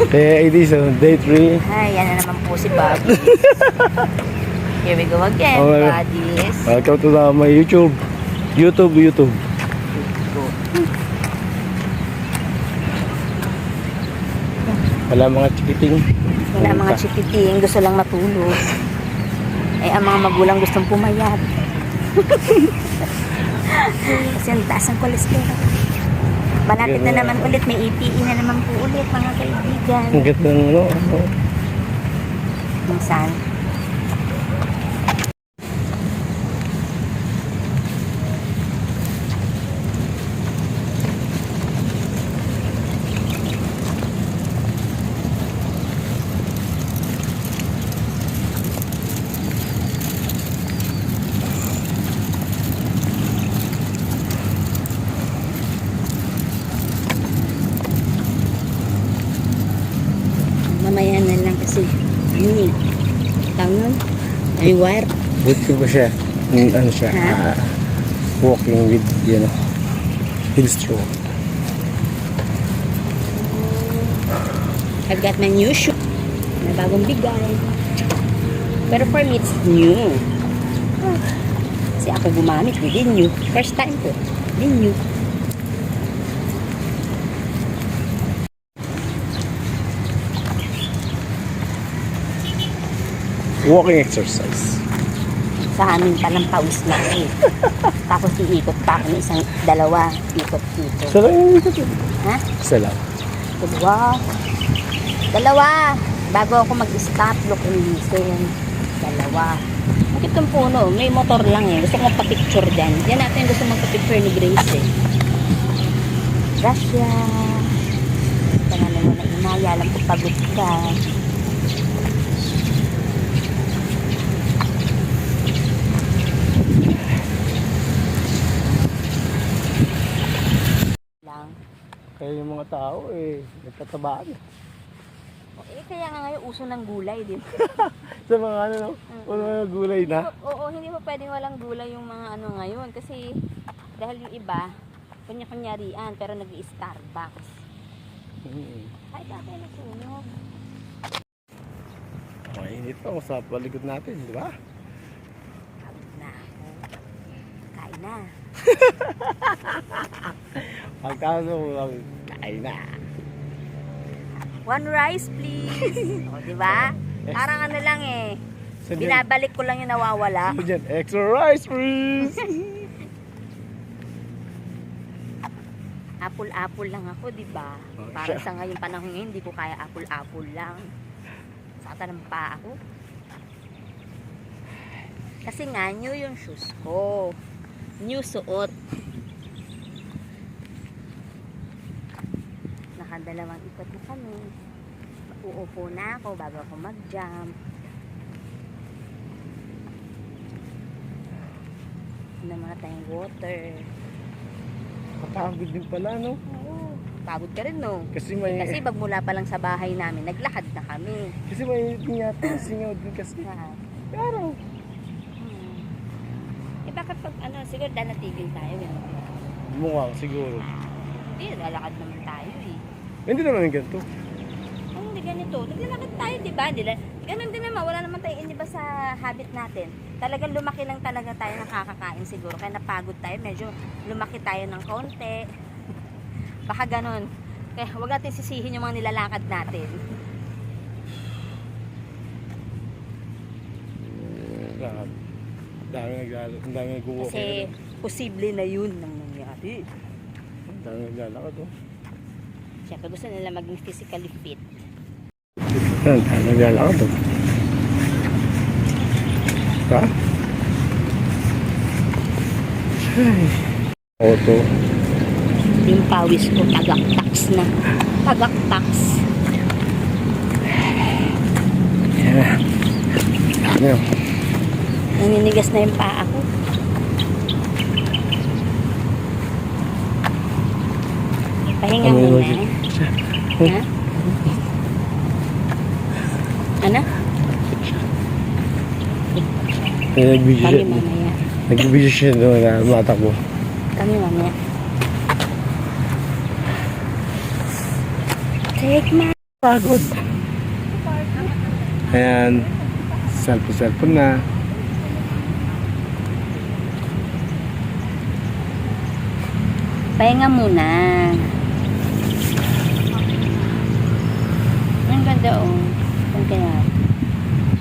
Kaya it is day 3. Ay, yan na naman po si Bobby. Here we go again, Okay. buddies. Welcome to my YouTube. Wala mga chikiting. Wala mga chikiting, gusto lang matulog. Eh, ang mga magulang gustong pumayat. Kasi ang taas ang cholesterol. Malapit na naman ulit, may EPE na naman po ulit, mga kaibigan. Ang ganda ng ano. Minsan. Mamaya na lang kasi tawag nun? Ay, wire. Buti ba siya? Ano siya? Ha? Walking with, heel stroke. I've got my new shoe. May bagong bigay. Pero for me, it's new. Kasi ako gumamit, hindi new. First time ko, hindi new. Walking exercise. Sa amin palang pawis na eh. Tapos iikot pa ako ng isang dalawa. Ikot-ikot. Isa lang yung ikot yun. Ha? Isa lang. Dalawa. Bago ako mag-stop, look and listen. Dalawa. Bakit itong puno? May motor lang eh. Gusto kong pa-picture dyan. Yan natin gusto magpa-picture ni Grace eh. Gracia. Tangalan mo na inaya. Alam ko pagod ka. Kaya yung mga tao nagtatabaan. Eh, kaya nga ngayon uso ng gulay, di ba? Sa mga mga gulay na. Oo, hindi mo pwedeng walang gulay yung mga ano ngayon. Kasi dahil yung iba, kanya-kanyarian, pero nag-i-Starbucks. Ay, bakit nasunog? Mainit pa sa paligid natin, di ba? Pagod na ako. Kain na. Pagkano, kain na. One rice, please. O, di ba? Parang ano lang eh. Binabalik ko lang yung nawawala. So dyan, extra rice, please. Apple-apple lang ako, di ba? Parang sa ngayong panahon ngayon, hindi ko kaya apple-apple lang. Saka ng pa ako. Kasi nga, new yung shoes ko. New suot. Nakadalawang ikot na kami. Uupo na ako bago ako mag-jump. Ano muna tayong water. Kapagod din pala, no? Oo. Pagod ka rin, no? Kasi Magmula pa lang sa bahay namin, naglakad na kami. Kasi may yata singaw din kasi. Pero Eh bakit pag siguro dahil natigil tayo, gano'n. mukhang siguro. Hindi, lalakad naman tayo eh. Hindi naman yung ganito. Ay, hindi ganito. Naglalakad tayo, di ba? Ganun din naman, wala naman tayo iniba sa habit natin. Talagang lumaki lang talaga tayo nakakakain siguro. Kaya napagod tayo, medyo lumaki tayo ng konti. Baka ganun. Kaya huwag natin sisihin yung mga nilalakad natin. Dami nagwalk. Kasi posible na yun nang nangyari. Dami naglalakad, oh. Siyempre gusto nila maging physically fit. Dami naglalakad, oh. Ha? Auto. Yung pawis ko, tagak-tax na. Tagak-tax. Yan. Ano? Naninigas na yung paa ko. Pahinga muna. Ha? Ano? Kami mamaya. Nag-video siya doon na matakbo. Kami mamaya. Take my Pagod. Ayan. Cellphone na. Pahinga muna. Ang ganda oh. Ang kaya.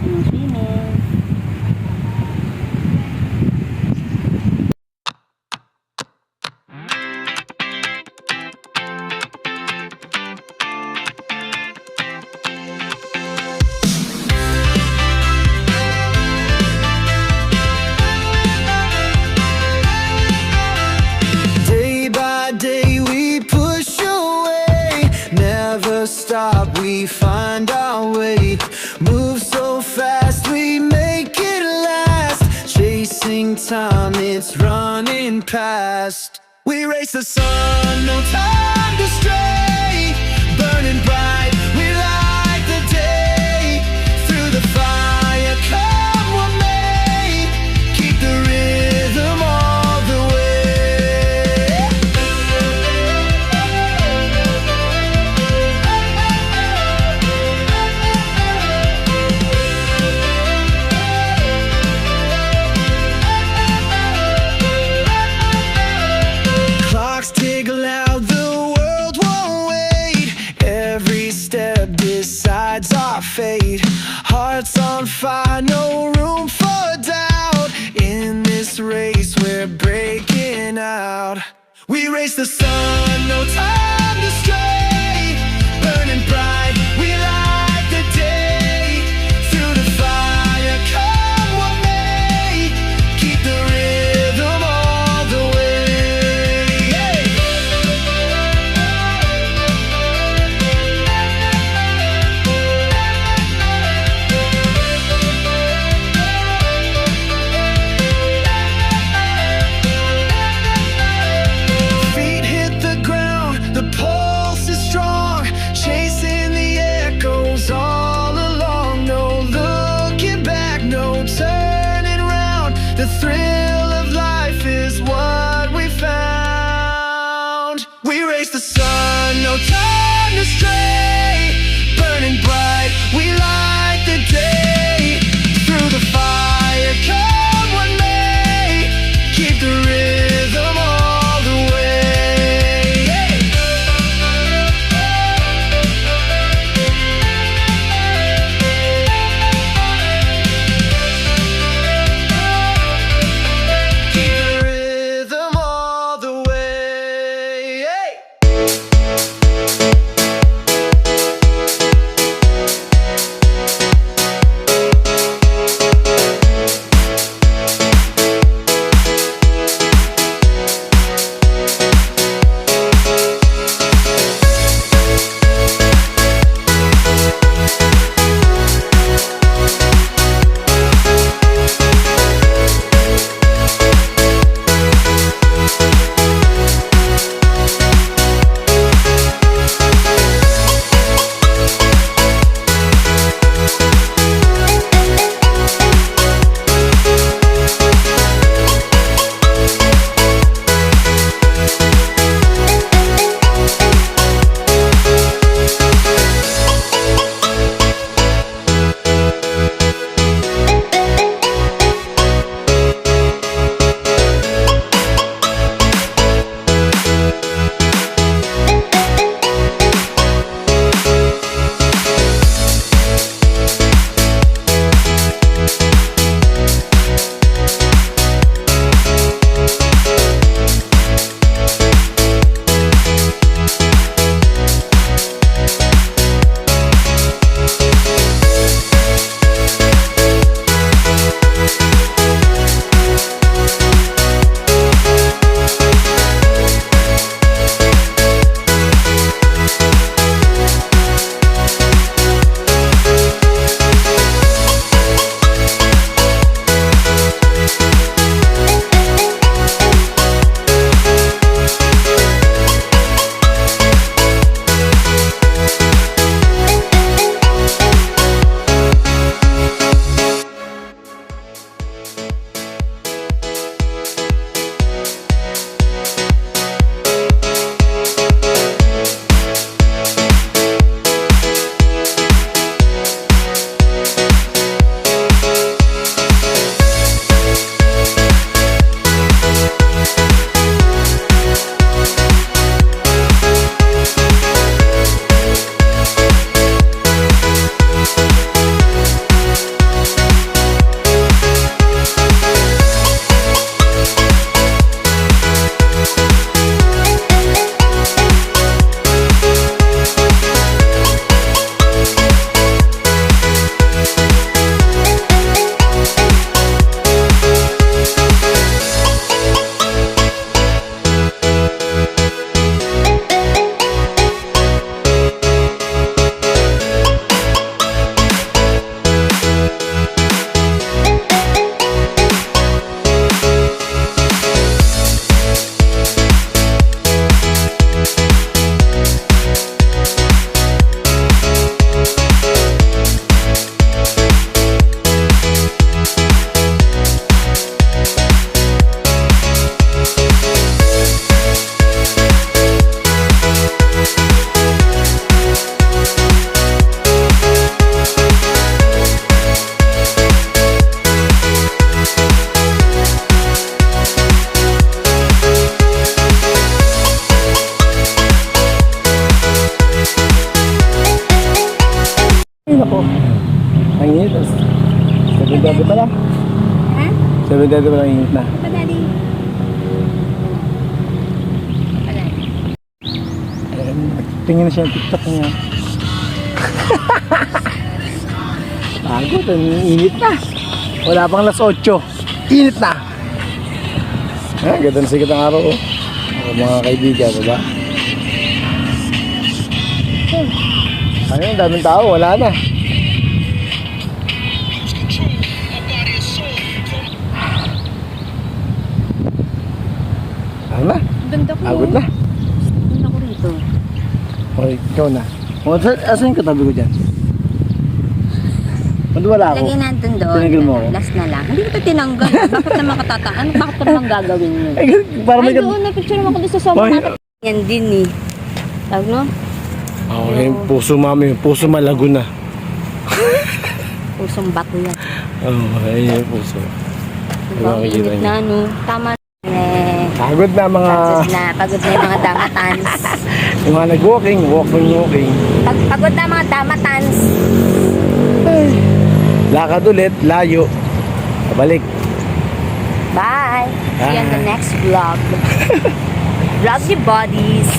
Swimming. Day by day we push away, never stop, we find our way. Move so fast, we make it last. Chasing time, it's running past. We race the sun, no time to stray. Burning bright, we light the day. Through the fire, come what may. Keep the rhythm all the way. Clocks tick loud, the world won't wait. Every step decides our fate. Hearts on fire, no room for doubt. In this race, we're breaking out. We race the sun, no time to stray. Burning bright, we light the day. Through the fire, come what may. Keep the rhythm all the way. nako. Ang init. 7:30 pa lang. Ha? 7:30 pa lang init na. Pa, Daddy. Pa, Daddy. Ayan, tingin na siya ng TikTok niya. Pagod, ang init na. Wala pang alas 8. Init na. Ganda na sikat ang araw. Mga kaibigan, diba? Ayun, daming tao, wala na. Ano na? Ganda ko. Agod na. Ganda ko rito. Okay, ikaw na. Asan yung katabi ko dyan? Hindi wala ako. Lagay natin doon. Tinanggal mo ako? Last na lang. Hindi kita tinanggal. Bakit naman katataan? Bakit ko naman gagawin yun? Ay, para may Ay, doon. Na-picture naman ko doon sa sobrang Ay. natin. Yan din eh. Tawag no? Oo, yung puso mami, puso Malaguna. Pusong bato yan. Oo, ayun yung puso. Diba? Diba, makikita Init niyo. na ano. Tama. Eh, Pagod na mga, pagod na yung mga damatans. yung mga nag-walking. Pagod na mga damatans. Lakad ulit, layo. Pabalik. Bye. See you on the Bye. next vlog. Vlog your bodies.